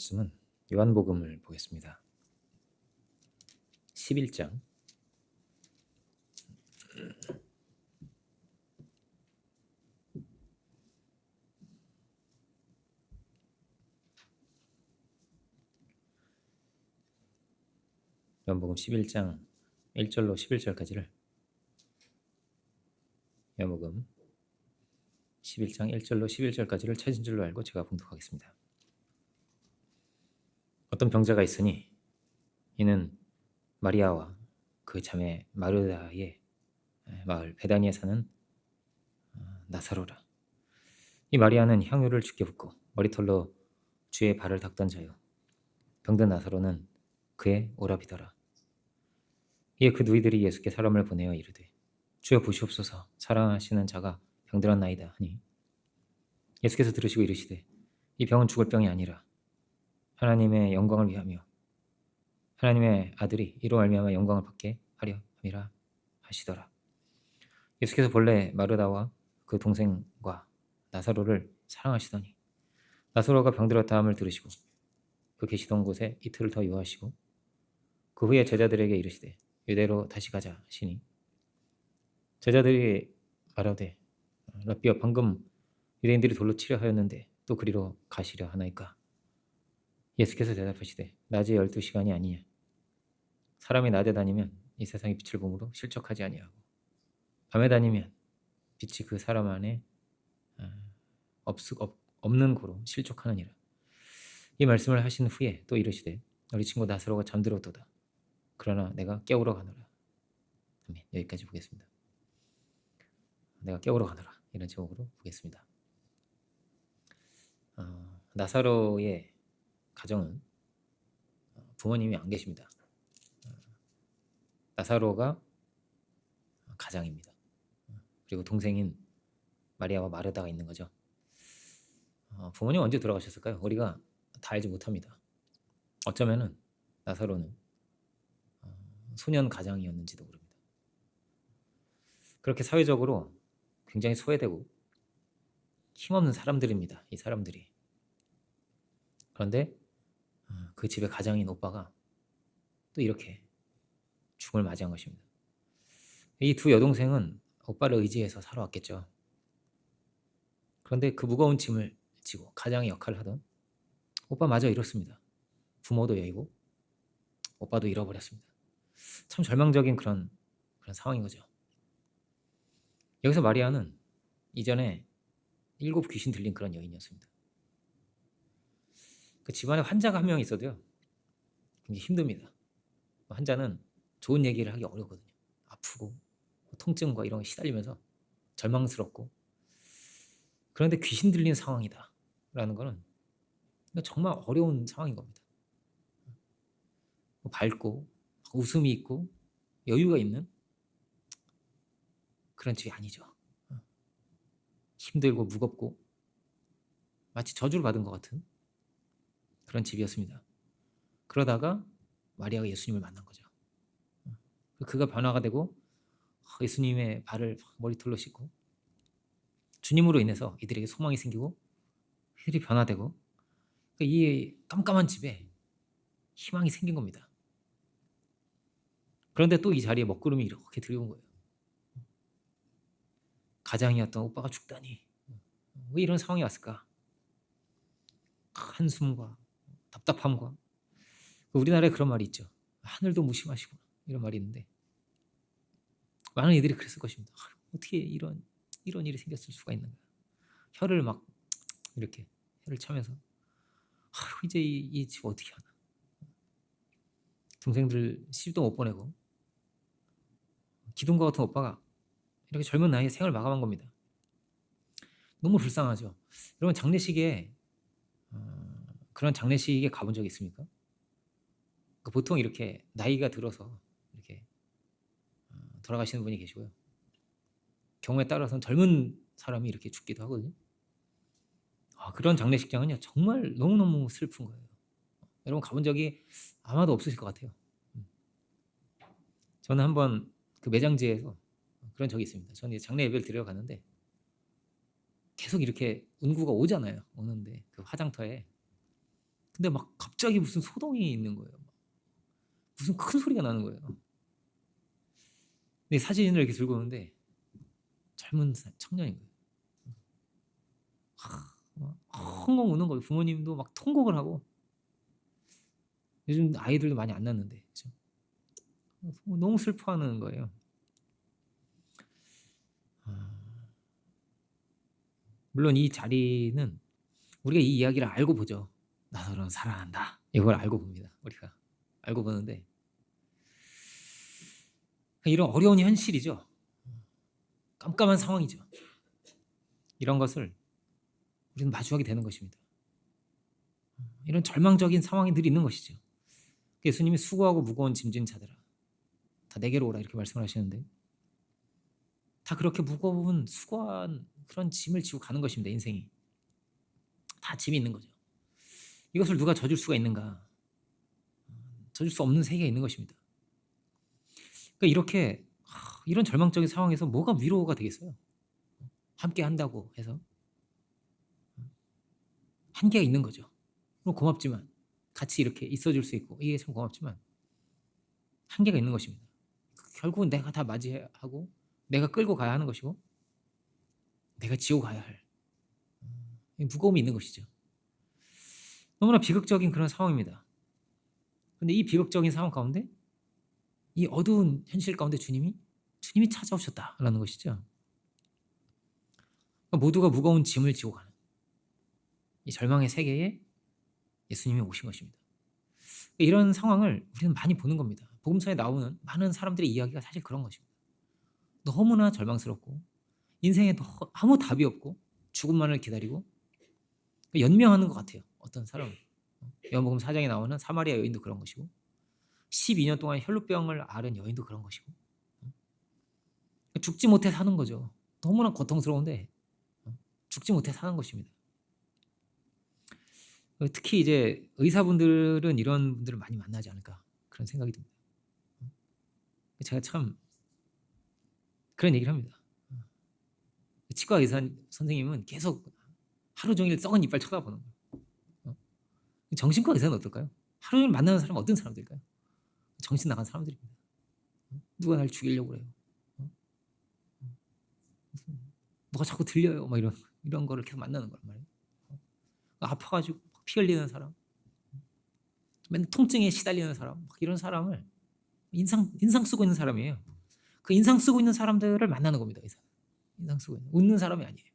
말씀은 요한복음을 보겠습니다. 11장 요한복음 11장 1절로 11절까지를 요한복음 11장 1절로 11절까지를 찾은 줄로 알고 제가 봉독하겠습니다. 어떤 병자가 있으니 이는 마리아와 그 자매 마르다의 마을 베다니에 사는 나사로라. 이 마리아는 향유를 주께 붓고 머리털로 주의 발을 닦던 자요, 병든 나사로는 그의 오라비더라. 이에 그 누이들이 예수께 사람을 보내어 이르되 주여 보시옵소서, 사랑하시는 자가 병들었나이다 하니 예수께서 들으시고 이르시되 이 병은 죽을 병이 아니라 하나님의 영광을 위하며 하나님의 아들이 이로 말미암아 영광을 받게 하려 함이라 하시더라. 예수께서 본래 마르다와 그 동생과 나사로를 사랑하시더니 나사로가 병들었다 함을 들으시고 그 계시던 곳에 이틀을 더 유하시고 그 후에 제자들에게 이르시되 유대로 다시 가자 하시니 제자들이 말하되 랍비여, 방금 유대인들이 돌로 치려 하였는데 또 그리로 가시려 하나이까? 예수께서 대답하시되 낮에 12시간이 아니냐? 사람이 낮에 다니면 이 세상의 빛을 보므로 실족하지 아니하고 밤에 다니면 빛이 그 사람 안에 없는 고로 실족하느니라. 이 말씀을 하신 후에 또 이르시되 우리 친구 나사로가 잠들었도다. 그러나 내가 깨우러 가노라. 아멘. 여기까지 보겠습니다. 내가 깨우러 가노라, 이런 제목으로 보겠습니다. 나사로의 가정은 부모님이 안 계십니다. 나사로가 가장입니다. 그리고 동생인 마리아와 마르다가 있는 거죠. 부모님 언제 돌아가셨을까요? 우리가 다 알지 못합니다. 어쩌면은 나사로는 소년 가장이었는지도 모릅니다. 그렇게 사회적으로 굉장히 소외되고 힘없는 사람들입니다. 이 사람들이. 그런데 그 집의 가장인 오빠가 또 이렇게 죽음을 맞이한 것입니다. 이 두 여동생은 오빠를 의지해서 살아왔겠죠. 그런데 그 무거운 짐을 지고 가장의 역할을 하던 오빠마저 이렇습니다. 부모도 여의고 오빠도 잃어버렸습니다. 참 절망적인 그런 상황인 거죠. 여기서 마리아는 이전에 7 귀신 들린 그런 여인이었습니다. 그 집안에 환자가 한 명 있어도요, 굉장히 힘듭니다. 환자는 좋은 얘기를 하기 어려거든요. 아프고 통증과 이런 거 시달리면서 절망스럽고. 그런데 귀신 들린 상황이다 라는 거는 정말 어려운 상황인 겁니다. 밝고 웃음이 있고 여유가 있는 그런 집이 아니죠. 힘들고 무겁고 마치 저주를 받은 것 같은 그런 집이었습니다. 그러다가 마리아가 예수님을 만난 거죠. 그가 변화가 되고 예수님의 발을 머리털로 씻고 주님으로 인해서 이들에게 소망이 생기고 이들이 변화되고 이 깜깜한 집에 희망이 생긴 겁니다. 그런데 또 이 자리에 먹구름이 이렇게 들어온 거예요. 가장이었던 오빠가 죽다니, 왜 이런 상황이 왔을까? 한숨과 답답함과, 우리나라에 그런 말이 있죠. 하늘도 무심하시구나, 이런 말이 있는데 많은 이들이 그랬을 것입니다. 어떻게 이런 일이 생겼을 수가 있는가? 혀를 막 이렇게 혀를 차면서 이제 이 집 어떻게 하나? 동생들 시집도 못 보내고 기둥과 같은 오빠가 이렇게 젊은 나이에 생을 마감한 겁니다. 너무 불쌍하죠. 여러분, 장례식에 그런 장례식에 가본 적 있습니까? 보통 이렇게 나이가 들어서 이렇게 돌아가시는 분이 계시고요, 경우에 따라서는 젊은 사람이 이렇게 죽기도 하거든요. 그런 장례식장은요, 정말 너무너무 슬픈 거예요. 여러분 가본 적이 아마도 없으실 것 같아요. 저는 한번 그 매장지에서 그런 적이 있습니다. 저는 장례 예배를 드리러 갔는데 계속 이렇게 운구가 오잖아요. 오는데 그 화장터에 근데 막 갑자기 무슨 소동이 있는 거예요. 무슨 큰 소리가 나는 거예요. 근데 사진을 이렇게 들고 오는데 젊은 청년인 거예요. 헝헝 우는 거예요. 부모님도 막 통곡을 하고. 요즘 아이들도 많이 안 낳는데, 그죠? 너무 슬퍼하는 거예요. 물론 이 자리는 우리가 이 이야기를 알고 보죠. 나사로는 살아난다. 이걸 알고 봅니다. 우리가 알고 보는데 이런 어려운 현실이죠. 깜깜한 상황이죠. 이런 것을 우리는 마주하게 되는 것입니다. 이런 절망적인 상황이 늘 있는 것이죠. 예수님이 수고하고 무거운 짐진 자들아 다 내게로 오라 이렇게 말씀을 하시는데 다 그렇게 무거운 수고한 그런 짐을 지고 가는 것입니다. 인생이 다 짐이 있는 거죠. 이것을 누가 져줄 수가 있는가? 져줄 수 없는 세계가 있는 것입니다. 그러니까 이렇게 이런 절망적인 상황에서 뭐가 위로가 되겠어요? 함께 한다고 해서 한계가 있는 거죠. 고맙지만 같이 이렇게 있어줄 수 있고 이게 참 고맙지만 한계가 있는 것입니다. 결국은 내가 다 맞이하고 내가 끌고 가야 하는 것이고 내가 지고 가야 할 무거움이 있는 것이죠. 너무나 비극적인 그런 상황입니다. 근데 이 비극적인 상황 가운데 이 어두운 현실 가운데 주님이 찾아오셨다라는 것이죠. 그러니까 모두가 무거운 짐을 지고 가는 이 절망의 세계에 예수님이 오신 것입니다. 이런 상황을 우리는 많이 보는 겁니다. 복음서에 나오는 많은 사람들의 이야기가 사실 그런 것입니다. 너무나 절망스럽고 인생에 아무 답이 없고 죽음만을 기다리고 연명하는 것 같아요. 어떤 사람은 요한복음 4장에 나오는 사마리아 여인도 그런 것이고 12년 동안 혈루병을 앓은 여인도 그런 것이고 죽지 못해 사는 거죠. 너무나 고통스러운데 죽지 못해 사는 것입니다. 특히 이제 의사분들은 이런 분들을 많이 만나지 않을까 그런 생각이 듭니다. 제가 참 그런 얘기를 합니다. 치과 의사 선생님은 계속 하루 종일 썩은 이빨 쳐다보는 거예요. 정신과 의사는 어떨까요? 하루 종일 만나는 사람은 어떤 사람들일까요? 정신 나간 사람들입니다. 누가 날 죽이려고 그래요. 뭐가 자꾸 들려요. 막 이런 거를 계속 만나는 거란 말이에요. 아파가지고 피 흘리는 사람, 맨날 통증에 시달리는 사람, 막 이런 사람을 인상 쓰고 있는 사람이에요. 그 인상 쓰고 있는 사람들을 만나는 겁니다. 인상 쓰고 있는 웃는 사람이 아니에요.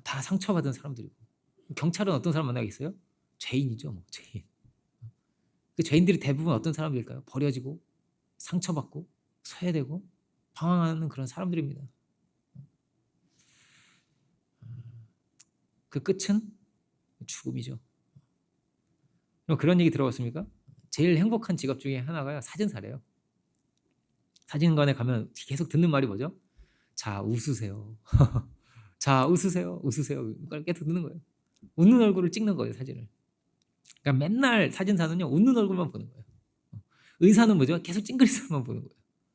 다 상처받은 사람들이고 경찰은 어떤 사람 만나겠어요? 죄인이죠. 뭐 죄인. 그 죄인들이 대부분 어떤 사람들일까요? 버려지고 상처받고 소외되고 방황하는 그런 사람들입니다. 그 끝은 죽음이죠. 그런 얘기 들어봤습니까? 제일 행복한 직업 중에 하나가 사진사래요. 사진관에 가면 계속 듣는 말이 뭐죠? 자, 웃으세요. 자, 웃으세요. 이걸 계속 듣는 거예요. 웃는 얼굴을 찍는 거예요, 사진을. 그러니까 맨날 사진사는요, 웃는 얼굴만 보는 거예요. 의사는 뭐죠? 계속 찡그린 사람만 보는 거예요.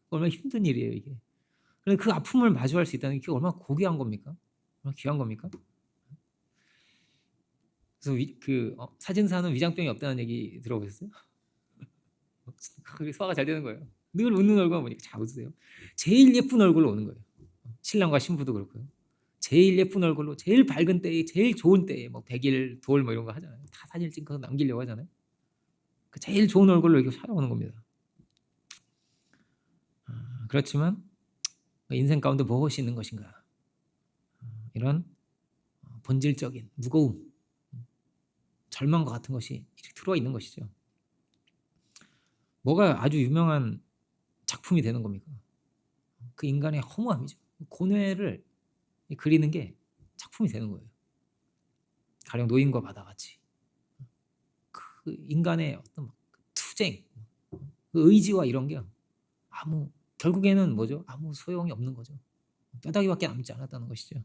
얼마나 힘든 일이에요, 이게. 그런데 그 아픔을 마주할 수 있다는 게 얼마나 고귀한 겁니까? 얼마나 귀한 겁니까? 그래서 사진사는 위장병이 없다는 얘기 들어보셨어요? 그게 소화가 잘 되는 거예요. 늘 웃는 얼굴만 보니까 자 웃으세요. 제일 예쁜 얼굴로 오는 거예요. 신랑과 신부도 그렇고요. 제일 예쁜 얼굴로 제일 밝은 때에 제일 좋은 때에 뭐 100일 돌 뭐 이런 거 하잖아요. 다 사진 찍어서 남기려고 하잖아요. 그 제일 좋은 얼굴로 이렇게 찾아오는 겁니다. 그렇지만 인생 가운데 무엇이 있는 것인가? 이런 본질적인 무거움, 절망과 같은 것이 이렇게 들어와 있는 것이죠. 뭐가 아주 유명한 작품이 되는 겁니까? 그 인간의 허무함이죠. 고뇌를 그리는 게 작품이 되는 거예요. 가령 노인과 바다 같이 그 인간의 어떤 투쟁, 그 의지와 이런 게 결국에는 뭐죠? 아무 소용이 없는 거죠. 뼈다귀밖에 남지 않았다는 것이죠.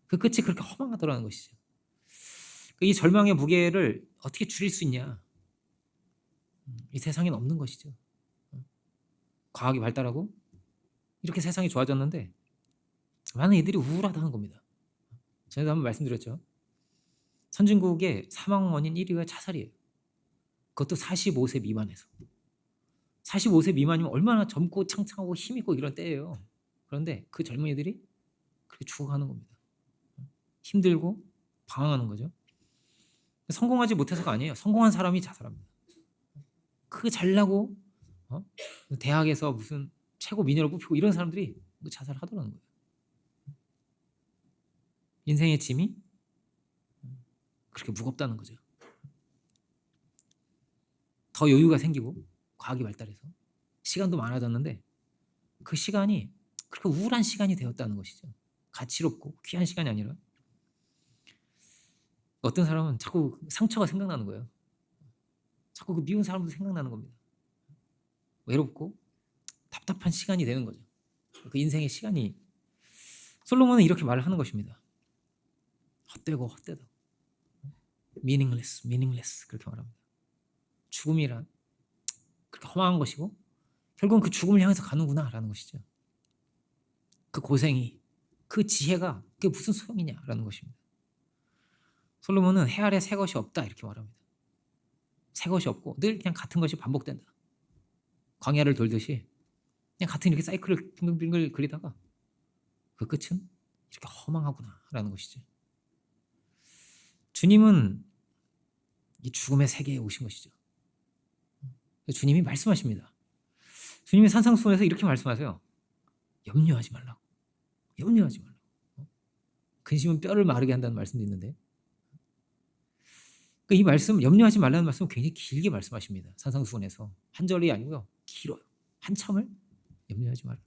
그 끝이 그렇게 허망하더라는 것이죠. 이 절망의 무게를 어떻게 줄일 수 있냐? 이 세상엔 없는 것이죠. 과학이 발달하고 이렇게 세상이 좋아졌는데 많은 이들이 우울하다는 겁니다. 전에도 한번 말씀드렸죠. 선진국의 사망 원인 1위가 자살이에요. 그것도 45세 미만에서. 45세 미만이면 얼마나 젊고 창창하고 힘있고 이런 때예요. 그런데 그 젊은이들이 그렇게 죽어가는 겁니다. 힘들고 방황하는 거죠. 성공하지 못해서가 아니에요. 성공한 사람이 자살합니다. 그 잘나고 대학에서 무슨 최고 미녀를 뽑히고 이런 사람들이 자살하더라는 거예요. 인생의 짐이 그렇게 무겁다는 거죠. 더 여유가 생기고 과학이 발달해서 시간도 많아졌는데 그 시간이 그렇게 우울한 시간이 되었다는 것이죠. 가치롭고 귀한 시간이 아니라 어떤 사람은 자꾸 상처가 생각나는 거예요. 자꾸 그 미운 사람도 생각나는 겁니다. 외롭고 답답한 시간이 되는 거죠. 그 인생의 시간이. 솔로몬은 이렇게 말을 하는 것입니다. 헛되고 헛되다. meaningless 그렇게 말합니다. 죽음이란 그렇게 허망한 것이고 결국은 그 죽음을 향해서 가는구나 라는 것이죠. 그 고생이, 그 지혜가 그게 무슨 소용이냐라는 것입니다. 솔로몬은 해 아래 새 것이 없다 이렇게 말합니다. 새 것이 없고 늘 그냥 같은 것이 반복된다. 광야를 돌듯이 그냥 같은 이렇게 사이클을 빙글빙글 그리다가 그 끝은 이렇게 허망하구나 라는 것이죠. 주님은 이 죽음의 세계에 오신 것이죠. 주님이 말씀하십니다. 주님이 산상수훈에서 이렇게 말씀하세요. 염려하지 말라고. 염려하지 말라고. 근심은 뼈를 마르게 한다는 말씀도 있는데 이 말씀, 염려하지 말라는 말씀은 굉장히 길게 말씀하십니다. 산상수훈에서. 한 절이 아니고요. 길어요. 한참을 염려하지 말라.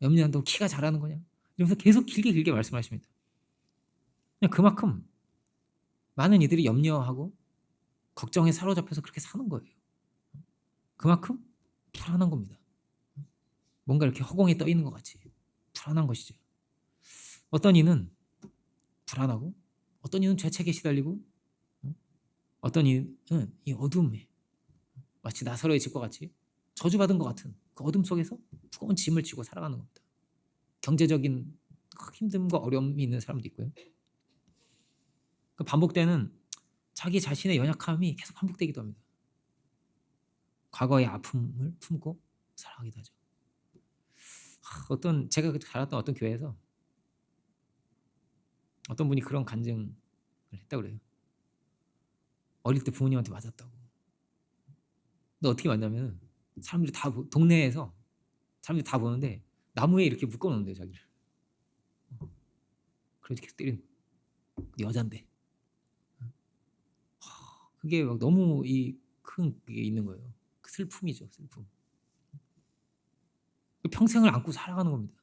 염려한다고 키가 자라는 거냐? 이러면서 계속 길게 말씀하십니다. 그냥 그만큼 많은 이들이 염려하고 걱정에 사로잡혀서 그렇게 사는 거예요. 그만큼 불안한 겁니다. 뭔가 이렇게 허공에 떠 있는 것 같이 불안한 것이죠. 어떤 이는 불안하고 어떤 이는 죄책에 시달리고 어떤 이는 이 어둠에 마치 나사로의 집과 같이 저주받은 것 같은 그 어둠 속에서 무거운 짐을 지고 살아가는 겁니다. 경제적인 힘듦과 어려움이 있는 사람도 있고요. 그 반복되는 자기 자신의 연약함이 계속 반복되기도 합니다. 과거의 아픔을 품고 살아가기도 하죠. 제가 자랐던 어떤 교회에서 어떤 분이 그런 간증을 했다고 그래요. 어릴 때 부모님한테 맞았다고. 근데 어떻게 맞냐면 사람들이 다 동네에서 사람들이 다 보는데 나무에 이렇게 묶어놓는데요 자기를. 그래서 계속 때리는 여잔데 그게 막 너무 큰 게 있는 거예요. 그 슬픔이죠. 슬픔. 평생을 안고 살아가는 겁니다.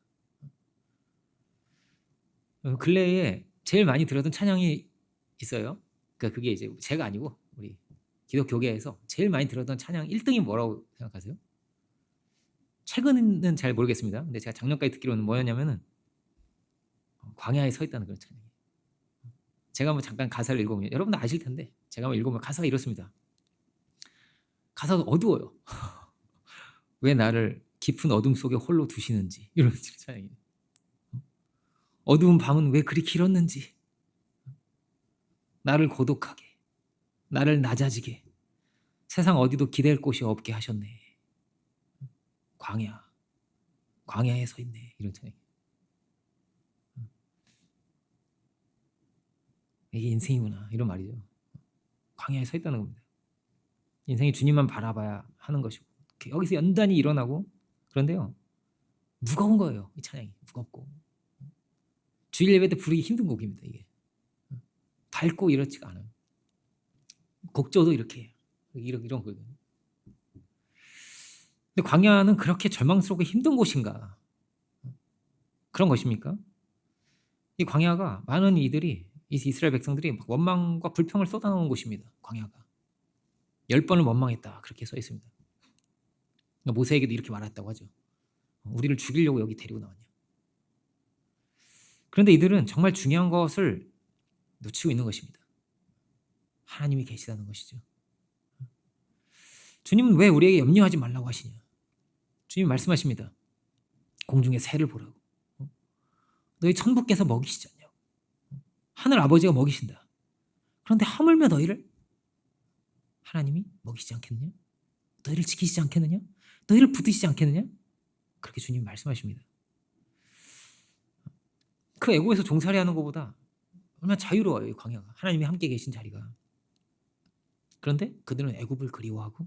근래에 제일 많이 들었던 찬양이 있어요. 그러니까 그게 이제 제가 아니고 우리 기독교계에서 제일 많이 들었던 찬양 1등이 뭐라고 생각하세요? 최근은 잘 모르겠습니다. 근데 제가 작년까지 듣기로는 뭐였냐면은 광야에 서 있다는 그런 찬양이에요. 제가 뭐 잠깐 가사를 읽어보면 여러분도 아실 텐데 제가 한번 읽어보면 가사가 이렇습니다. 가사가 어두워요. 왜 나를 깊은 어둠 속에 홀로 두시는지 이런 찬양이에요. 어두운 밤은 왜 그리 길었는지 나를 고독하게 나를 낮아지게 세상 어디도 기댈 곳이 없게 하셨네. 광야에 서 있네. 이런 찬양이에요. 이게 인생이구나 이런 말이죠. 광야에 서 있다는 겁니다. 인생이 주님만 바라봐야 하는 것이고 여기서 연단이 일어나고 그런데요 무거운 거예요. 이 찬양이 무겁고 주일 예배 때 부르기 힘든 곡입니다. 이게 밝고 이렇지가 않아요. 곡조도 이렇게 이런 거거든요. 근데 광야는 그렇게 절망스럽고 힘든 곳인가? 그런 것입니까? 이 광야가 많은 이들이 이스라엘 백성들이 원망과 불평을 쏟아놓은 곳입니다. 광야가 10번을 원망했다 그렇게 써 있습니다. 모세에게도 이렇게 말했다고 하죠. 우리를 죽이려고 여기 데리고 나왔냐. 그런데 이들은 정말 중요한 것을 놓치고 있는 것입니다. 하나님이 계시다는 것이죠. 주님은 왜 우리에게 염려하지 말라고 하시냐. 주님이 말씀하십니다. 공중의 새를 보라고. 너희 천부께서 먹이시지 않냐고. 하늘 아버지가 먹이신다. 그런데 하물며 너희를 하나님이 먹이시지 않겠느냐? 너희를 지키시지 않겠느냐? 너희를 붙드시지 않겠느냐? 그렇게 주님이 말씀하십니다. 그 애고에서 종살이하는 것보다 얼마나 자유로워요, 이 광야가. 하나님이 함께 계신 자리가. 그런데 그들은 애굽을 그리워하고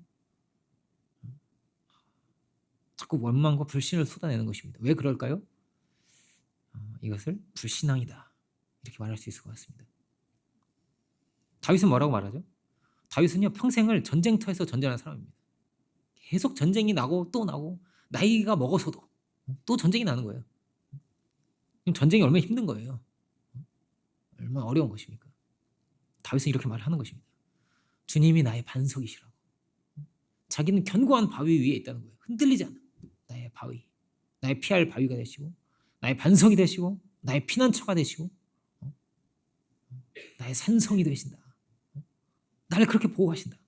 자꾸 원망과 불신을 쏟아내는 것입니다. 왜 그럴까요? 이것을 불신앙이다, 이렇게 말할 수 있을 것 같습니다. 다윗은 뭐라고 말하죠? 다윗은요, 평생을 전쟁터에서 전쟁하는 사람입니다. 계속 전쟁이 나고 또 나고, 나이가 먹어서도 또 전쟁이 나는 거예요. 전쟁이 얼마나 힘든 거예요. 얼마나 어려운 것입니까? 다윗은 이렇게 말하는 것입니다. 주님이 나의 반석이시라고. 자기는 견고한 바위 위에 있다는 거예요. 흔들리지 않아. 나의 바위, 나의 피할 바위가 되시고, 나의 반석이 되시고, 나의 피난처가 되시고, 나의 산성이 되신다. 나를 그렇게 보호하신다.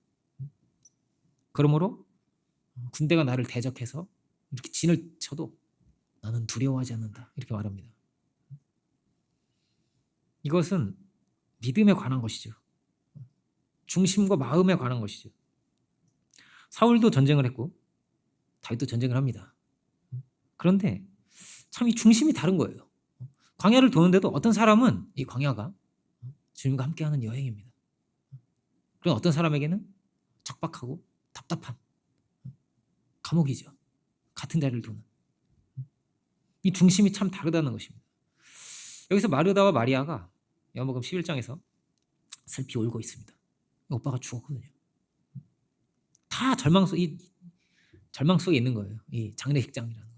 그러므로 군대가 나를 대적해서 이렇게 진을 쳐도 나는 두려워하지 않는다, 이렇게 말합니다. 이것은 믿음에 관한 것이죠. 중심과 마음에 관한 것이죠. 사울도 전쟁을 했고 다윗도 전쟁을 합니다. 그런데 참 이 중심이 다른 거예요. 광야를 도는데도 어떤 사람은 이 광야가 주님과 함께하는 여행입니다. 그리고 어떤 사람에게는 척박하고 답답한 감옥이죠. 같은 자리를 도는. 이 중심이 참 다르다는 것입니다. 여기서 마르다와 마리아가 요한복음 11장에서 슬피 울고 있습니다. 오빠가 죽었거든요. 다 절망 속에 있는 거예요. 이 장례식장이라는 거.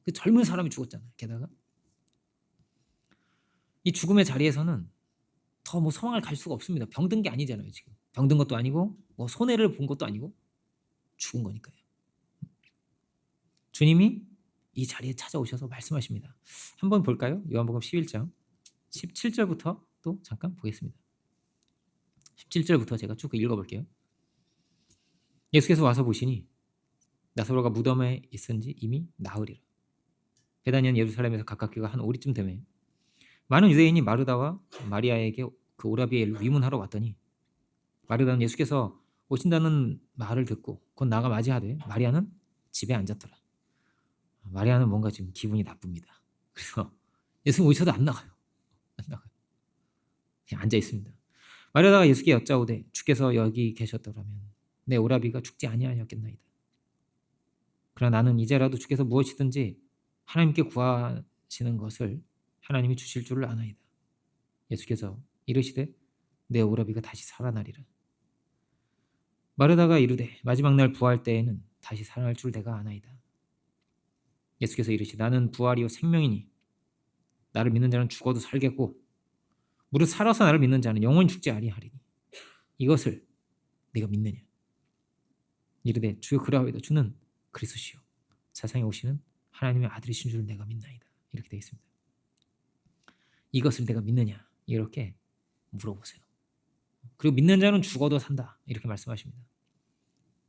그 젊은 사람이 죽었잖아요. 게다가 이 죽음의 자리에서는 더 뭐 소망을 갈 수가 없습니다. 병든 게 아니잖아요. 지금 병든 것도 아니고 뭐 손해를 본 것도 아니고 죽은 거니까요. 주님이 이 자리에 찾아오셔서 말씀하십니다. 한번 볼까요? 요한복음 11장 17절부터 또 잠깐 보겠습니다. 17절부터 제가 쭉 읽어볼게요. 예수께서 와서 보시니 나사로가 무덤에 있은지 이미 나흘이라. 베다니는 예루살렘에서 가깝기가 한 오리쯤 되매 많은 유대인이 마르다와 마리아에게 그 오라비의 일을 위문하러 왔더니 마르다는 예수께서 오신다는 말을 듣고 곧 나가 맞이하되 마리아는 집에 앉았더라. 마리아는 뭔가 지금 기분이 나쁩니다. 그래서 예수님 오셔도 안 나가요. 그냥 앉아 있습니다. 마리아가 예수께 여짜오되 주께서 여기 계셨더라면 내 오라비가 죽지 아니하였겠나이다. 그러나 나는 이제라도 주께서 무엇이든지 하나님께 구하시는 것을 하나님이 주실 줄을 아나이다. 예수께서 이르시되 내 오라비가 다시 살아나리라. 마르다가 이르되 마지막 날 부활 때에는 다시 살아날 줄 내가 아나이다. 예수께서 이르시되 나는 부활이요 생명이니 나를 믿는 자는 죽어도 살겠고 무릇 살아서 나를 믿는 자는 영원히 죽지 아니하리니 이것을 네가 믿느냐. 이르되 주여 그러하오이다. 주는 그리스도시요 세상에 오시는 하나님의 아들이신 줄 내가 믿나이다. 이렇게 되어 있습니다. 이것을 내가 믿느냐 이렇게 물어보세요. 그리고 믿는 자는 죽어도 산다 이렇게 말씀하십니다.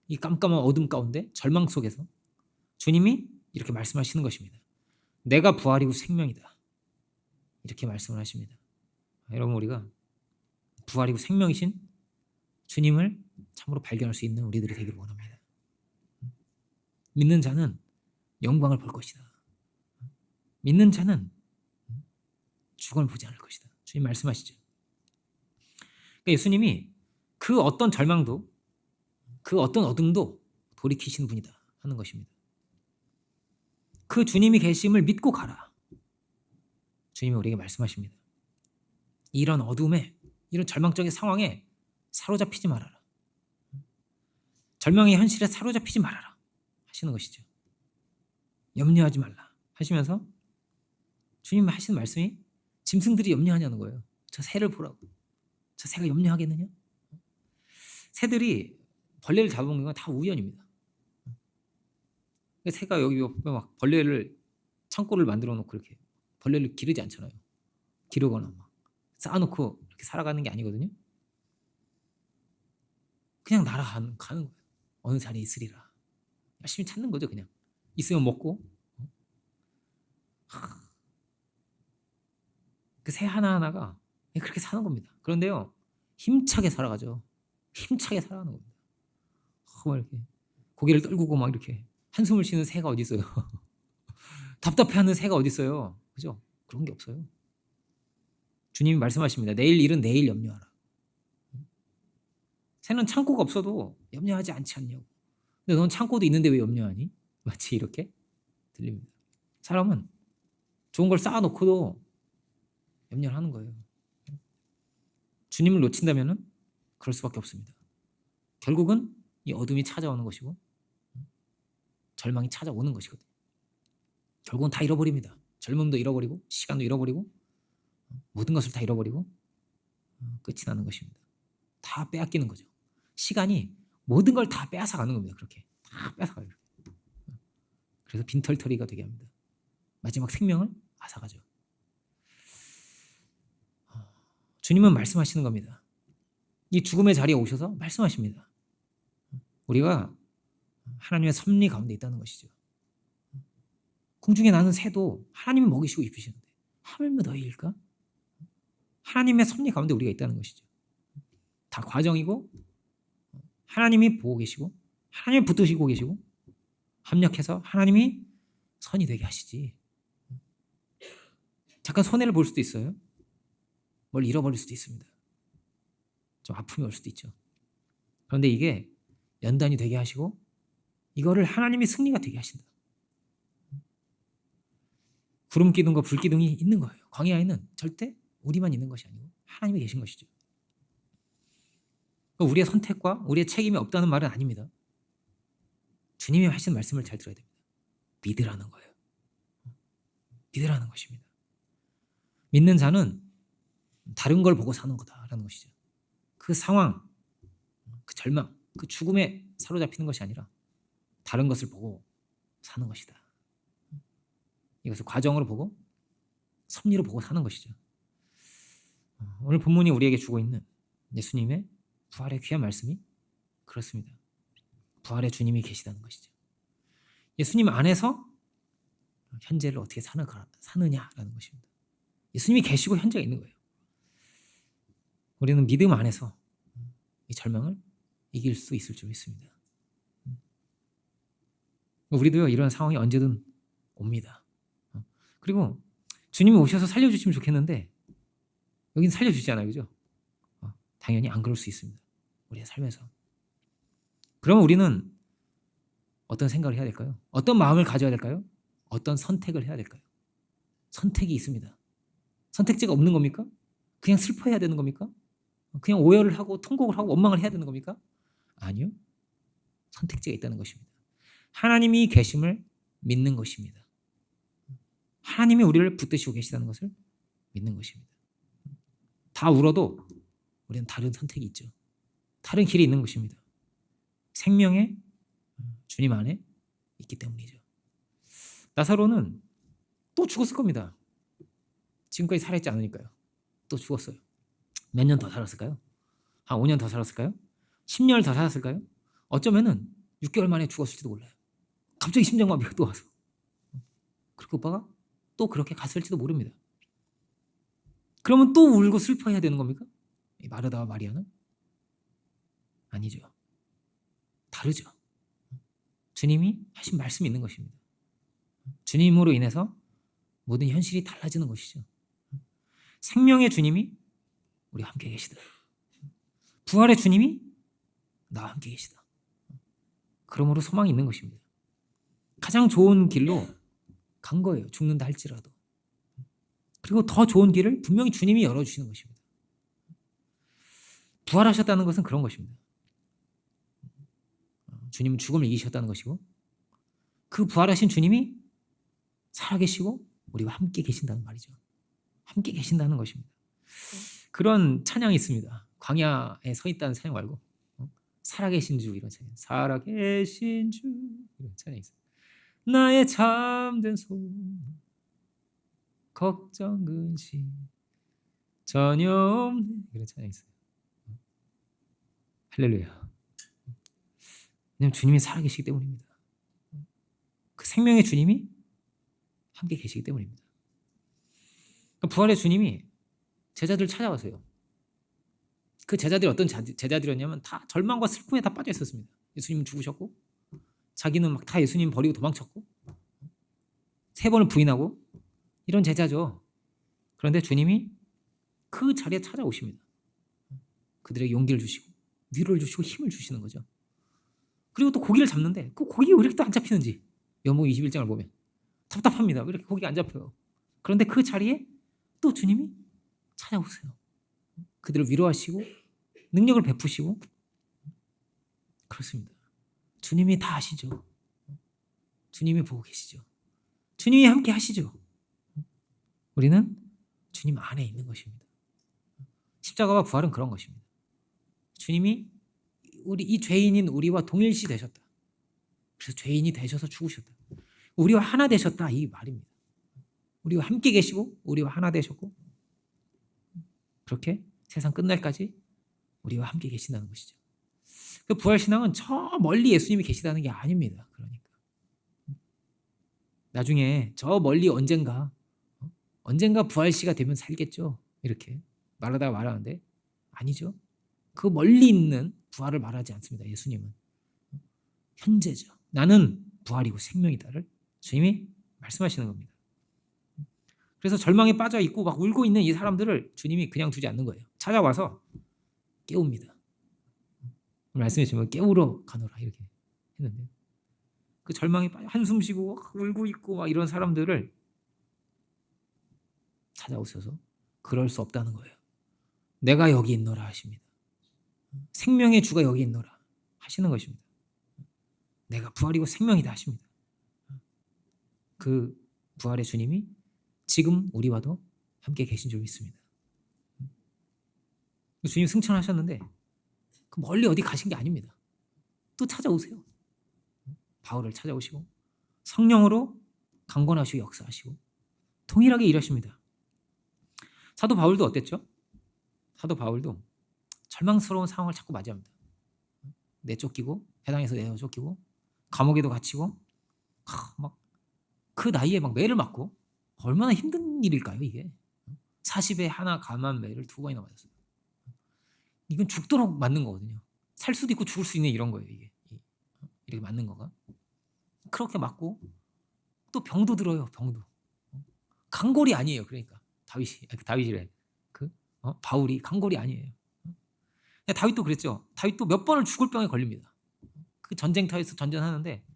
이 깜깜한 어둠 가운데 절망 속에서 주님이 이렇게 말씀하시는 것입니다. 내가 부활이고 생명이다 이렇게 말씀을 하십니다. 여러분, 우리가 부활이고 생명이신 주님을 참으로 발견할 수 있는 우리들이 되기를 원합니다. 믿는 자는 영광을 볼 것이다. 믿는 자는 죽음을 보지 않을 것이다. 주님 말씀하시죠. 그러니까 예수님이 그 어떤 절망도 그 어떤 어둠도 돌이키시는 분이다 하는 것입니다. 그 주님이 계심을 믿고 가라. 주님이 우리에게 말씀하십니다. 이런 어둠에 이런 절망적인 상황에 사로잡히지 말아라. 절망의 현실에 사로잡히지 말아라 하시는 것이죠. 염려하지 말라 하시면서 주님 하시는 말씀이 짐승들이 염려하냐는 거예요. 저 새를 보라고. 저 새가 염려하겠느냐? 새들이 벌레를 잡아먹는 건 다 우연입니다. 새가 여기 막 벌레를 창고를 만들어 놓고 이렇게 벌레를 기르지 않잖아요. 기르거나 막 쌓아놓고 이렇게 살아가는 게 아니거든요. 그냥 날아가는 거예요. 어느 자리에 있으리라. 열심히 찾는 거죠. 그냥 있으면 먹고. 그 새 하나하나가 그렇게 사는 겁니다. 그런데요, 힘차게 살아가죠. 힘차게 살아가는 겁니다. 막 이렇게 고개를 떨구고 막 이렇게 한숨을 쉬는 새가 어디 있어요? 답답해하는 새가 어디 있어요? 그죠? 그런 게 없어요. 주님이 말씀하십니다. 내일 일은 내일 염려하라. 새는 창고가 없어도 염려하지 않지 않냐고. 근데 넌 창고도 있는데 왜 염려하니? 마치 이렇게 들립니다. 사람은 좋은 걸 쌓아놓고도 염려를 하는 거예요. 주님을 놓친다면 그럴 수밖에 없습니다. 결국은 이 어둠이 찾아오는 것이고 절망이 찾아오는 것이거든요. 결국은 다 잃어버립니다. 젊음도 잃어버리고 시간도 잃어버리고 모든 것을 다 잃어버리고 끝이 나는 것입니다. 다 빼앗기는 거죠. 시간이 모든 걸 다 빼앗아 가는 겁니다. 그렇게 다 빼앗아가요. 그래서 빈털터리가 되게 합니다. 마지막 생명을 앗아가죠. 주님은 말씀하시는 겁니다. 이 죽음의 자리에 오셔서 말씀하십니다. 우리가 하나님의 섭리 가운데 있다는 것이죠. 공중에 나는 새도 하나님이 먹이시고 입히시는데 하물며 너희일까? 하나님의 섭리 가운데 우리가 있다는 것이죠. 다 과정이고 하나님이 보고 계시고 하나님이 붙드시고 계시고 합력해서 하나님이 선이 되게 하시지. 잠깐 손해를 볼 수도 있어요. 뭘 잃어버릴 수도 있습니다. 좀 아픔이 올 수도 있죠. 그런데 이게 연단이 되게 하시고 이거를 하나님이 승리가 되게 하신다. 구름 기둥과 불 기둥이 있는 거예요. 광야에는 절대 우리만 있는 것이 아니고 하나님이 계신 것이죠. 우리의 선택과 우리의 책임이 없다는 말은 아닙니다. 주님이 하신 말씀을 잘 들어야 됩니다. 믿으라는 거예요. 믿으라는 것입니다. 믿는 자는 다른 걸 보고 사는 거다라는 것이죠. 그 상황, 그 절망, 그 죽음에 사로잡히는 것이 아니라 다른 것을 보고 사는 것이다. 이것을 과정으로 보고 섭리로 보고 사는 것이죠. 오늘 본문이 우리에게 주고 있는 예수님의 부활의 귀한 말씀이 그렇습니다. 부활의 주님이 계시다는 것이죠. 예수님 안에서 현재를 어떻게 사느냐라는 것입니다. 예수님이 계시고 현재가 있는 거예요. 우리는 믿음 안에서 이 절망을 이길 수 있을 줄 믿습니다. 우리도요, 이런 상황이 언제든 옵니다. 그리고 주님이 오셔서 살려주시면 좋겠는데 여긴 살려주지 않아요. 그죠? 당연히 안 그럴 수 있습니다. 우리의 삶에서. 그러면 우리는 어떤 생각을 해야 될까요? 어떤 마음을 가져야 될까요? 어떤 선택을 해야 될까요? 선택이 있습니다. 선택지가 없는 겁니까? 그냥 슬퍼해야 되는 겁니까? 그냥 오열을 하고 통곡을 하고 원망을 해야 되는 겁니까? 아니요. 선택지가 있다는 것입니다. 하나님이 계심을 믿는 것입니다. 하나님이 우리를 붙드시고 계시다는 것을 믿는 것입니다. 다 울어도 우리는 다른 선택이 있죠. 다른 길이 있는 것입니다. 생명의 주님 안에 있기 때문이죠. 나사로는 또 죽었을 겁니다. 지금까지 살아있지 않으니까요. 또 죽었어요. 몇 년 더 살았을까요? 한 5년 더 살았을까요? 10년을 더 살았을까요? 어쩌면은 6개월 만에 죽었을지도 몰라요. 갑자기 심장마비가 또 와서. 그리고 오빠가 또 그렇게 갔을지도 모릅니다. 그러면 또 울고 슬퍼해야 되는 겁니까? 이 마르다와 마리아는? 아니죠. 다르죠. 주님이 하신 말씀이 있는 것입니다. 주님으로 인해서 모든 현실이 달라지는 것이죠. 생명의 주님이 우리와 함께 계시다. 부활의 주님이 나와 함께 계시다. 그러므로 소망이 있는 것입니다. 가장 좋은 길로 간 거예요. 죽는다 할지라도. 그리고 더 좋은 길을 분명히 주님이 열어주시는 것입니다. 부활하셨다는 것은 그런 것입니다. 주님은 죽음을 이기셨다는 것이고 그 부활하신 주님이 살아계시고 우리와 함께 계신다는 말이죠. 함께 계신다는 것입니다. 그런 찬양이 있습니다. 광야에 서 있다는 찬양 말고 살아계신 주 이런 찬양. 살아계신 주 이런 찬양이 있어요. 나의 참된 소망 걱정 근심 전혀 없네 이런 찬양이 있어요. 할렐루야. 왜냐하면 주님이 살아계시기 때문입니다. 그 생명의 주님이 함께 계시기 때문입니다. 부활의 주님이 제자들 찾아가세요. 그 제자들이 어떤 제자들이었냐면 다 절망과 슬픔에 다 빠져 있었습니다. 예수님은 죽으셨고 자기는 막 다 예수님 버리고 도망쳤고 3번을 부인하고 이런 제자죠. 그런데 주님이 그 자리에 찾아오십니다. 그들에게 용기를 주시고 위로를 주시고 힘을 주시는 거죠. 그리고 또 고기를 잡는데 그 고기가 왜 이렇게 또 안 잡히는지 요한복음 21장을 보면 답답합니다. 왜 이렇게 고기가 안 잡혀요. 그런데 그 자리에 또 주님이 찾아오세요. 그들을 위로하시고 능력을 베푸시고 그렇습니다. 주님이 다 아시죠. 주님이 보고 계시죠. 주님이 함께 하시죠. 우리는 주님 안에 있는 것입니다. 십자가와 부활은 그런 것입니다. 주님이 이 죄인인 우리와 동일시 되셨다. 그래서 죄인이 되셔서 죽으셨다. 우리와 하나 되셨다 이 말입니다. 우리와 함께 계시고 우리와 하나 되셨고 그렇게 세상 끝날까지 우리와 함께 계신다는 것이죠. 그 부활신앙은 저 멀리 예수님이 계시다는 게 아닙니다. 그러니까 나중에 저 멀리 언젠가 부활시가 되면 살겠죠. 이렇게 말하다가 말하는데 아니죠. 그 멀리 있는 부활을 말하지 않습니다. 예수님은 현재죠. 나는 부활이고 생명이다를 주님이 말씀하시는 겁니다. 그래서 절망에 빠져 있고 막 울고 있는 이 사람들을 주님이 그냥 두지 않는 거예요. 찾아와서 깨웁니다. 말씀해 주시면 깨우러 가노라 이렇게 했는데 그 절망에 빠져 한숨 쉬고 울고 있고 막 이런 사람들을 찾아오셔서 그럴 수 없다는 거예요. 내가 여기 있노라 하십니다. 생명의 주가 여기 있노라 하시는 것입니다. 내가 부활이고 생명이다 하십니다. 그 부활의 주님이 지금 우리와도 함께 계신 줄 믿습니다. 주님 승천하셨는데 그 멀리 어디 가신 게 아닙니다. 또 찾아오세요. 바울을 찾아오시고 성령으로 강권하시고 역사하시고 동일하게 일하십니다. 사도 바울도 어땠죠? 사도 바울도 절망스러운 상황을 자꾸 맞이합니다. 내쫓기고 회당에서 내쫓기고 감옥에도 갇히고 막 그 나이에 막 매를 맞고 얼마나 힘든 일일까요 이게. 40에 하나 감한 매를 2번이나 맞았어요. 이건 죽도록 맞는 거거든요. 살 수도 있고 죽을 수 있는 이런 거예요 이게. 이렇게 맞는 거가. 그렇게 맞고 또 병도 들어요. 병도. 강골이 아니에요. 그러니까 다윗이래. 바울이 강골이 아니에요. 다윗도 그랬죠. 다윗도 몇 번을 죽을 병에 걸립니다. 그 전쟁터에서 전전하는데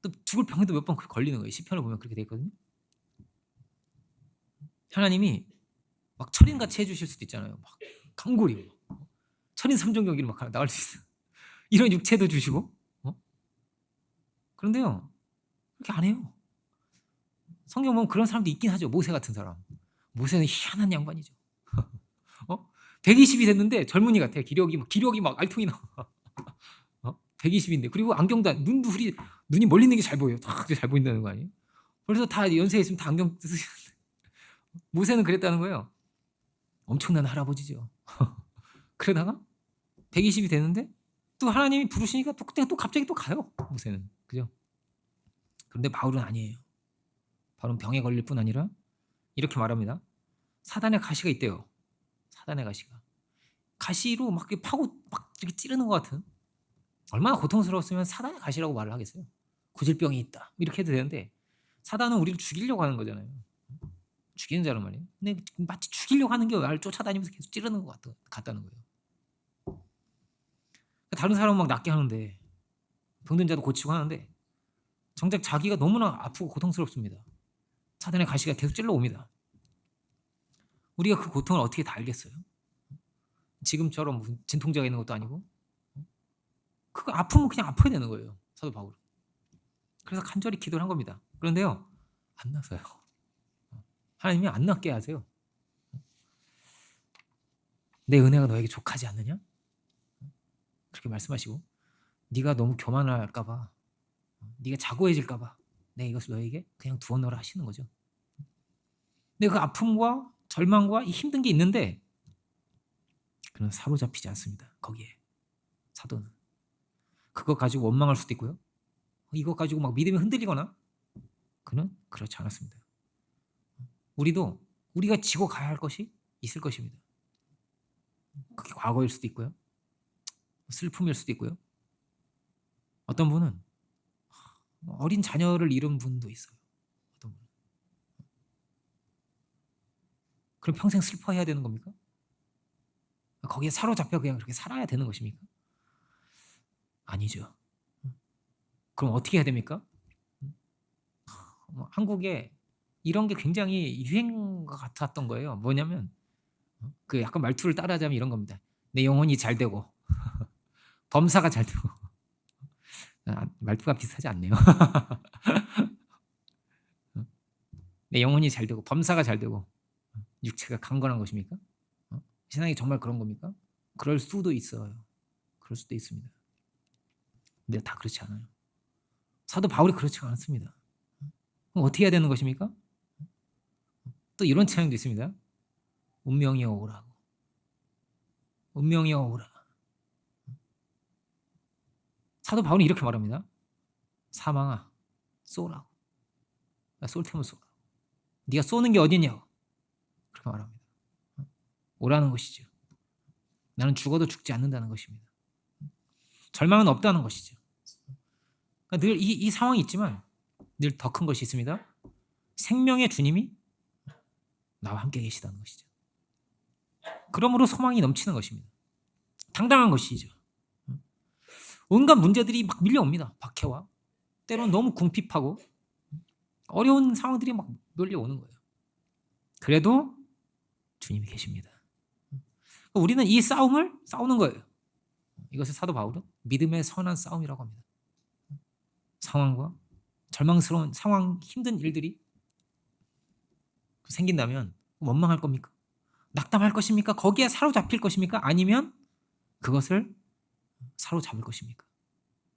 또 죽을 병에도 몇 번 걸리는 거예요. 시편을 보면 그렇게 돼 있거든요. 하나님이 막 철인같이 해주실 수도 있잖아요. 막 강골이고 철인 3종 경기를 막 나갈 수 있어요. 이런 육체도 주시고 그런데요 그렇게 안 해요. 성경 보면 그런 사람도 있긴 하죠. 모세 같은 사람. 모세는 희한한 양반이죠. 120이 됐는데 젊은이 같아. 기력이 막 알통이 나. 120인데 그리고 안경도 눈이 멀리 있는 게 잘 보여요. 잘 보인다는 거 아니에요? 그래서 다 연세에 있으면 다 안경 쓰시는데 모세는 그랬다는 거예요. 엄청난 할아버지죠. 그러다가 120이 되는데 또 하나님이 부르시니까 또 갑자기 또 가요. 모세는 그죠? 그런데 바울은 아니에요. 바울은 병에 걸릴 뿐 아니라 이렇게 말합니다. 사단의 가시가 있대요. 사단의 가시로 막 파고 막 이렇게 찌르는 것 같은. 얼마나 고통스러웠으면 사단의 가시라고 말을 하겠어요. 고질병이 있다 이렇게 해도 되는데 사단은 우리를 죽이려고 하는 거잖아요. 죽이는 자란 말이에요. 근데 마치 죽이려고 하는 게 나를 쫓아다니면서 계속 찌르는 것 같다는 거예요. 다른 사람은 막 낫게 하는데 병든 자도 고치고 하는데 정작 자기가 너무나 아프고 고통스럽습니다. 사단의 가시가 계속 찔러옵니다. 우리가 그 고통을 어떻게 다 알겠어요? 지금처럼 무슨 진통제가 있는 것도 아니고 그거 아프면 그냥 아파야 되는 거예요. 사도 바울은. 그래서 간절히 기도를 한 겁니다. 그런데요 안 나서요. 하나님이 안 낫게 하세요. 내 은혜가 너에게 족하지 않느냐? 그렇게 말씀하시고 네가 너무 교만할까 봐 네가 자고해질까 봐 내가 이것을 너에게 그냥 두어놓으라 하시는 거죠. 근데 그 아픔과 절망과 이 힘든 게 있는데 그는 사로잡히지 않습니다. 거기에 사도는 그거 가지고 원망할 수도 있고요. 이거 가지고 막 믿음이 흔들리거나 그는 그렇지 않았습니다. 우리가 지고 가야 할 것이 있을 것입니다. 그게 과거일 수도 있고요. 슬픔일 수도 있고요. 어떤 분은 어린 자녀를 잃은 분도 있어요. 어떤 분은. 그럼 평생 슬퍼해야 되는 겁니까? 거기에 사로잡혀 그냥 그렇게 살아야 되는 것입니까? 아니죠. 그럼 어떻게 해야 됩니까? 한국에 이런 게 굉장히 유행과 같았던 거예요. 뭐냐면 그 약간 말투를 따라하자면 이런 겁니다. 내 영혼이 잘 되고 범사가 잘 되고. 말투가 비슷하지 않네요. 내 영혼이 잘 되고 범사가 잘 되고 육체가 강건한 것입니까? 세상이 정말 그런 겁니까? 그럴 수도 있어요. 그럴 수도 있습니다. 근데 다 그렇지 않아요. 사도 바울이 그렇지 않습니다. 그럼 어떻게 해야 되는 것입니까? 또 이런 찬양도 있습니다. 운명이 오라고. 운명이 오라. 사도 바울이 이렇게 말합니다. 사망아, 쏘라고. 쏠 테면 쏘라. 네가 쏘는 게 어디냐고. 그렇게 말합니다. 오라는 것이죠. 나는 죽어도 죽지 않는다는 것입니다. 절망은 없다는 것이죠. 그러니까 늘 이 상황이 있지만 늘 더 큰 것이 있습니다. 생명의 주님이 나와 함께 계시다는 것이죠. 그러므로 소망이 넘치는 것입니다. 당당한 것이죠. 온갖 문제들이 막 밀려옵니다. 박해와 때로는 너무 궁핍하고 어려운 상황들이 막 몰려오는 거예요. 그래도 주님이 계십니다. 우리는 이 싸움을 싸우는 거예요. 이것을 사도 바울은 믿음의 선한 싸움이라고 합니다. 상황과 절망스러운 상황, 힘든 일들이 생긴다면 원망할 겁니까? 낙담할 것입니까? 거기에 사로잡힐 것입니까? 아니면 그것을 사로잡을 것입니까?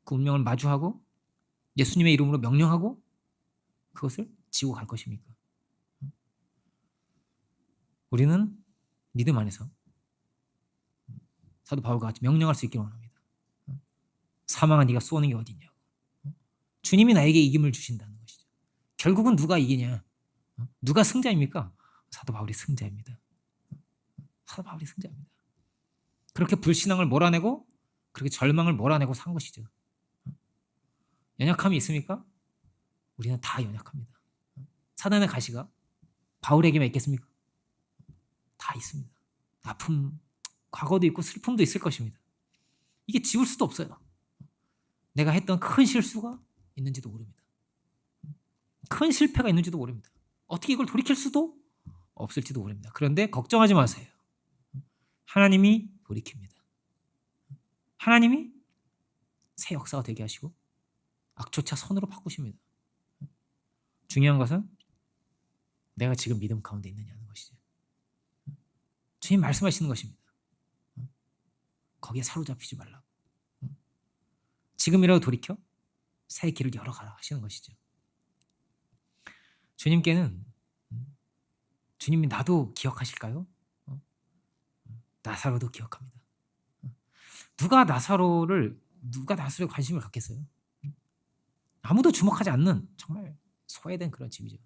그 운명을 마주하고 예수님의 이름으로 명령하고 그것을 지고 갈 것입니까? 우리는 믿음 안에서 사도 바울과 같이 명령할 수 있기를 원합니다. 사망아 네가 쏘는 게 어디냐고. 주님이 나에게 이김을 주신다는 것이죠. 결국은 누가 이기냐? 누가 승자입니까? 사도 바울이 승자입니다. 사도 바울이 승자입니다. 그렇게 불신앙을 몰아내고 그렇게 절망을 몰아내고 산 것이죠. 연약함이 있습니까? 우리는 다 연약합니다. 사단의 가시가 바울에게만 있겠습니까? 다 있습니다. 아픔, 과거도 있고 슬픔도 있을 것입니다. 이게 지울 수도 없어요. 내가 했던 큰 실수가 있는지도 모릅니다. 큰 실패가 있는지도 모릅니다. 어떻게 이걸 돌이킬 수도 없을지도 모릅니다. 그런데 걱정하지 마세요. 하나님이 돌이킵니다. 하나님이 새 역사가 되게 하시고 악조차 선으로 바꾸십니다. 중요한 것은 내가 지금 믿음 가운데 있느냐는 것이죠. 주님 말씀하시는 것입니다. 거기에 사로잡히지 말라고. 지금이라도 돌이켜 새 길을 열어가라 하시는 것이죠. 주님께는 주님이 나도 기억하실까요? 나사로도 기억합니다. 누가 나사로에 관심을 갖겠어요? 아무도 주목하지 않는 정말 소외된 그런 집이죠.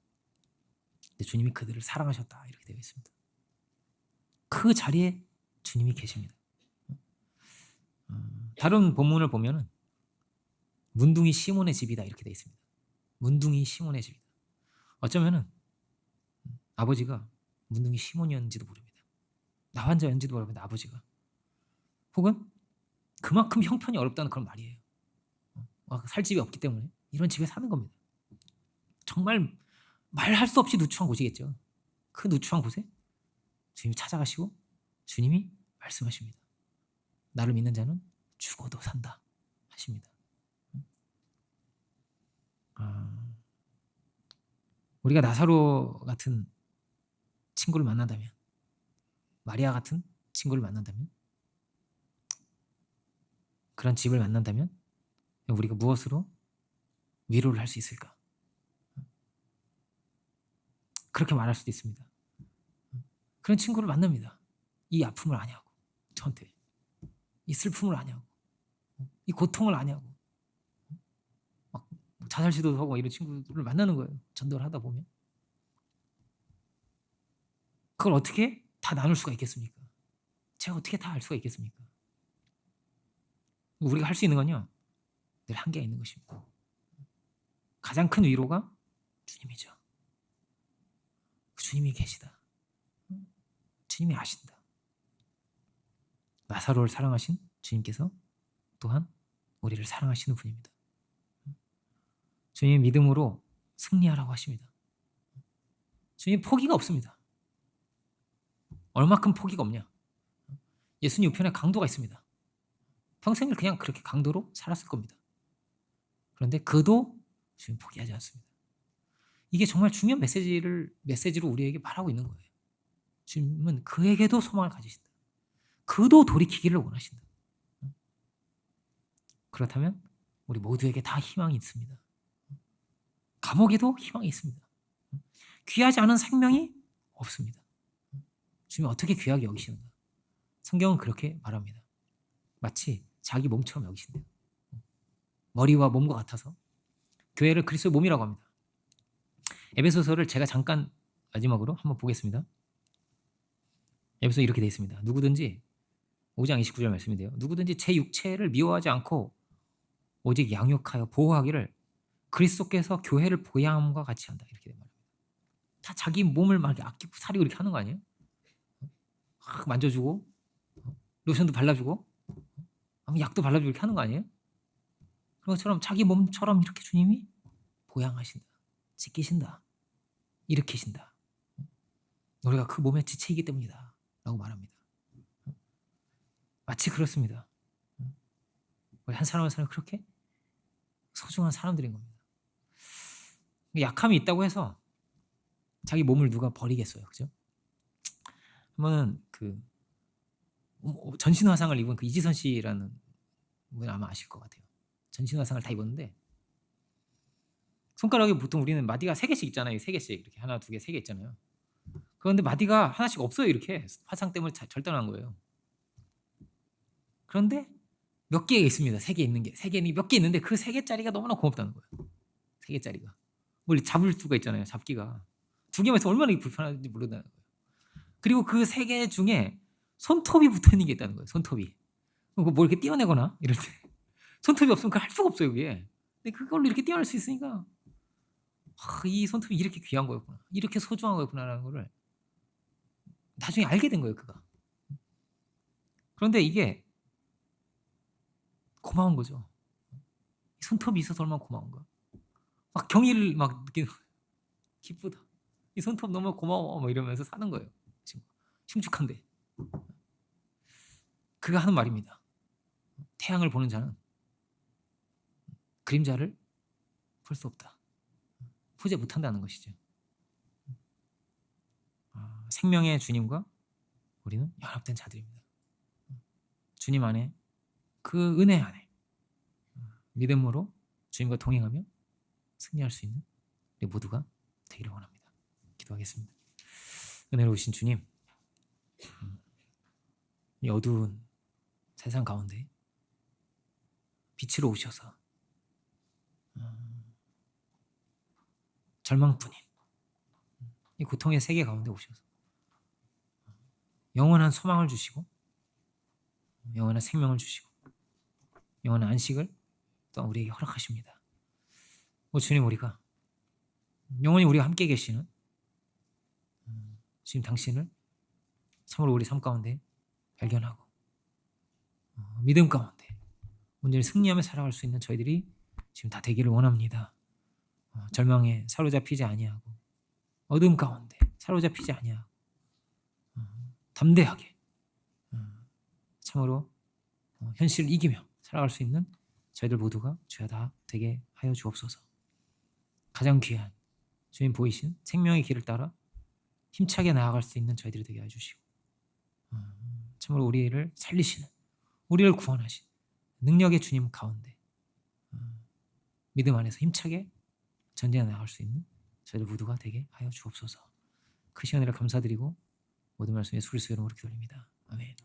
근데 주님이 그들을 사랑하셨다 이렇게 되어 있습니다. 그 자리에 주님이 계십니다. 다른 본문을 보면은 문둥이 시몬의 집이다 이렇게 되어 있습니다. 문둥이 시몬의 집이다. 어쩌면은 아버지가 문둥이 시몬이었는지도 모릅니다. 나환자였는지도 모릅니다. 아버지가. 혹은 그만큼 형편이 어렵다는 그런 말이에요. 살 집이 없기 때문에 이런 집에 사는 겁니다. 정말 말할 수 없이 누추한 곳이겠죠. 그 누추한 곳에 주님이 찾아가시고 주님이 말씀하십니다. 나를 믿는 자는 죽어도 산다 하십니다. 우리가 나사로 같은 친구를 만난다면, 마리아 같은 친구를 만난다면, 그런 집을 만난다면 우리가 무엇으로 위로를 할 수 있을까? 그렇게 말할 수도 있습니다. 그런 친구를 만납니다. 이 아픔을 아냐고, 저한테 이 슬픔을 아냐고, 이 고통을 아냐고, 막 자살 시도도 하고 이런 친구들을 만나는 거예요. 전도를 하다 보면. 그걸 어떻게 다 나눌 수가 있겠습니까? 제가 어떻게 다 알 수가 있겠습니까? 우리가 할 수 있는 건요, 늘 한계가 있는 것입니다. 가장 큰 위로가 주님이죠. 그 주님이 계시다. 주님이 아신다. 나사로를 사랑하신 주님께서 또한 우리를 사랑하시는 분입니다. 주님 믿음으로 승리하라고 하십니다. 주님 포기가 없습니다. 얼마큼 포기가 없냐? 예수님 우편에 강도가 있습니다. 평생을 그냥 그렇게 강도로 살았을 겁니다. 그런데 그도 주님 포기하지 않습니다. 이게 정말 중요한 메시지로 우리에게 말하고 있는 거예요. 주님은 그에게도 소망을 가지신다. 그도 돌이키기를 원하신다. 그렇다면 우리 모두에게 다 희망이 있습니다. 감옥에도 희망이 있습니다. 귀하지 않은 생명이 없습니다. 주님이 어떻게 귀하게 여기시는가? 성경은 그렇게 말합니다. 마치 자기 몸처럼 여기신대요. 머리와 몸과 같아서 교회를 그리스도의 몸이라고 합니다. 에베소서를 제가 잠깐 마지막으로 한번 보겠습니다. 에베소 이렇게 되어 있습니다. 누구든지 5장 29절 말씀인데요. 누구든지 제 육체를 미워하지 않고 오직 양육하여 보호하기를 그리스도께서 교회를 보양함과 같이 한다. 이렇게 말합니다. 다 자기 몸을 막 아끼고 사리고 이렇게 하는 거 아니에요? 막 만져주고 로션도 발라주고 약도 발라주고 이렇게 하는 거 아니에요? 그런 것처럼 자기 몸처럼 이렇게 주님이 보양하신다. 지키신다. 일으키신다. 우리가 그 몸의 지체이기 때문이다. 라고 말합니다. 마치 그렇습니다. 우리 한 사람 한 사람 그렇게 소중한 사람들인 겁니다. 약함이 있다고 해서 자기 몸을 누가 버리겠어요. 그죠? 한 번은 그 전신화상을 입은 그 이지선 씨라는 분 아마 아실 것 같아요. 전신화상을 다 입었는데 손가락에 보통 우리는 마디가 3개씩 있잖아요. 3개씩 이렇게 하나, 2개, 3개 있잖아요. 그런데 마디가 하나씩 없어요. 이렇게 화상 때문에 절단한 거예요. 그런데 몇 개 있습니다. 3개 있는 게 3개 몇 개 있는데 그 3개짜리가 너무나 고맙다는 거예요. 3개짜리가 뭘 잡을 수가 있잖아요. 잡기가 2개만 있으면 얼마나 불편한지 모른다는 거예요. 그리고 그 3개 중에 손톱이 붙어 있는 게 있다는 거예요. 손톱이 뭐 이렇게 떼어내거나 이럴 때 손톱이 없으면 그걸 할 수가 없어요. 그게. 근데 그걸로 이렇게 떼어낼 수 있으니까 이 손톱이 이렇게 귀한 거였구나, 이렇게 소중한 거였구나라는 거를 나중에 알게 된 거예요. 그가. 그런데 이게 고마운 거죠. 손톱이 있어서 얼마나 고마운가. 막 경의를 막 느끼는 거예요. 기쁘다. 이 손톱 너무 고마워. 막 이러면서 사는 거예요. 지금 심축한데. 그가 하는 말입니다. 태양을 보는 자는 그림자를 볼 수 없다. 후제 못한다는 것이죠. 생명의 주님과 우리는 연합된 자들입니다. 주님 안에 그 은혜 안에 믿음으로 주님과 동행하며 승리할 수 있는 우리 모두가 되기를 원합니다. 기도하겠습니다. 은혜로우신 주님, 이 어두운 세상 가운데 빛으로 오셔서 절망뿐인 이 고통의 세계 가운데 오셔서 영원한 소망을 주시고 영원한 생명을 주시고 영원한 안식을 또 우리에게 허락하십니다. 오 주님, 우리가 영원히 우리와 함께 계시는 주님 당신을 참으로 우리 삶 가운데 발견하고 믿음 가운데 온전히 승리하며 살아갈 수 있는 저희들이 지금 다 되기를 원합니다. 절망에 사로잡히지 아니하고 어둠 가운데 사로잡히지 아니하고 담대하게 참으로 현실을 이기며 살아갈 수 있는 저희들 모두가 주여 다 되게 하여 주옵소서. 가장 귀한 주님 보이신 생명의 길을 따라 힘차게 나아갈 수 있는 저희들이 되게 해주시고 참으로 우리를 살리시는, 우리를 구원하신 능력의 주님 가운데 믿음 안에서 힘차게 전진해 나아갈 수 있는 저희들 모두가 되게 하여 주옵소서. 그 시간을 감사드리고 모든 말씀 예수 그리스도 이름으로 기도드립니다. 아멘.